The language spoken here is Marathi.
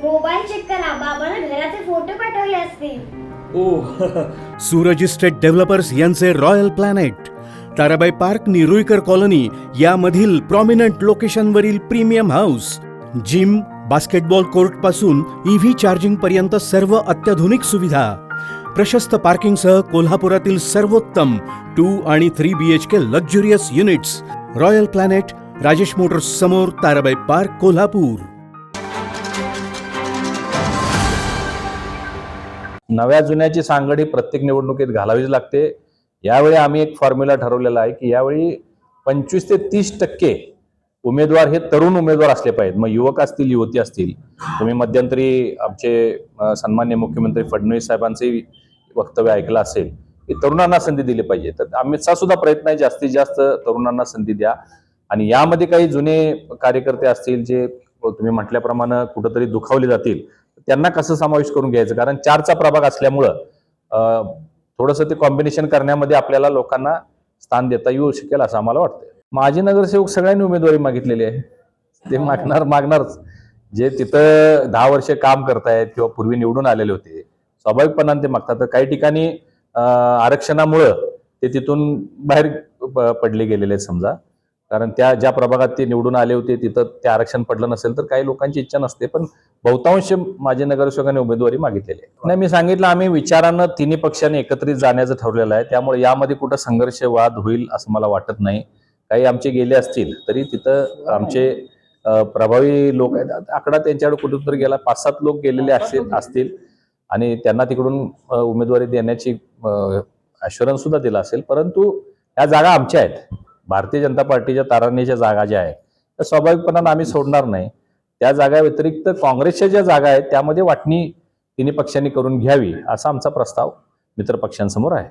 मोबाईल चेक करा, बाबांना घराचे फोटो पाठवले असतील. ओ सूरज इस्टेट डेव्हलपर्स यांचे royal planet, Tarabai park, Niruikar colony यामधील प्रॉमिनंट लोकेशनवरील premium house. Gym, basketball court पासून ईव्ही चार्जिंग पर्यंत सर्व अत्याधुनिक सुविधा. प्रशस्त पार्किंगसह कोल्हापुरातील सर्वोत्तम 2 आणि 3 BHK luxurious units. Royal planet, Rajesh Motors समोर, ताराबाई पार्क, कोल्हापूर. नव्या जुन्याची सांगड प्रत्येक निवडणुकीत घालावीच लागते. यावेळी आम्ही एक फॉर्म्युला ठरवलेला आहे की यावेळी 25 ते 30% उमेदवार हे तरुण उमेदवार असले पाहिजेत. मग युवक असतील, युवती असतील. तुम्ही मध्यंतरी आमचे सन्माननीय मुख्यमंत्री फडणवीस साहेबांचे वक्तव्य ऐकलं असेल की तरुणांना संधी दिली पाहिजे. तर आमचा सुद्धा प्रयत्न आहे जास्तीत जास्त तरुणांना संधी द्या. आणि यामध्ये काही जुने कार्यकर्ते असतील जे तुम्ही म्हटल्याप्रमाणे कुठंतरी दुखावले जातील, त्यांना कसं समावेश करून घ्यायचं. कारण 4चा प्रभाग असल्यामुळं थोडंसं ते कॉम्बिनेशन करण्यामध्ये आपल्याला लोकांना स्थान देता येऊ शकेल असं आम्हाला वाटतं. माजी नगरसेवक सगळ्यांनी उमेदवारी मागितलेली आहे. ते मागणारच. जे तिथं 10 वर्ष काम करतायत किंवा पूर्वी निवडून आलेले होते, स्वाभाविकपणाने ते मागतात. तर काही ठिकाणी आरक्षणामुळं ते तिथून बाहेर पडले गेलेले आहेत समजा. कारण त्या ज्या प्रभागात ते निवडून आले होते तिथं ते आरक्षण पडलं नसेल तर काही लोकांची इच्छा नसते. पण बहुतांश माजी नगरसेवकांनी उमेदवारी मागितलेली आहे. नाही, मी सांगितलं आम्ही विचारानं तिन्ही पक्षांनी एकत्रित जाण्याचं ठरलेलं आहे. त्यामुळे यामध्ये कुठं संघर्ष वाद होईल असं मला वाटत नाही. काही आमचे गेले असतील तरी तिथं आमचे प्रभावी लोक आहेत. आकडा त्यांच्याकडे कुठेतरी गेला, 5-7 लोक गेलेले असतील आणि त्यांना तिकडून उमेदवारी देण्याची ॲश्युरन्स सुद्धा दिला असेल. परंतु या जागा आमच्या आहेत. भारतीय जनता पार्टीच्या तारांनीच्या जागा ज्या आहेत त्या स्वाभाविकपणाने आम्ही सोडणार नाही. त्या जागा व्यतिरिक्त काँग्रेसच्या ज्या जागा आहेत त्यामध्ये वाटणी तिन्ही पक्षांनी करून घ्यावी असा आमचा प्रस्ताव मित्र पक्षांसमोर आहे.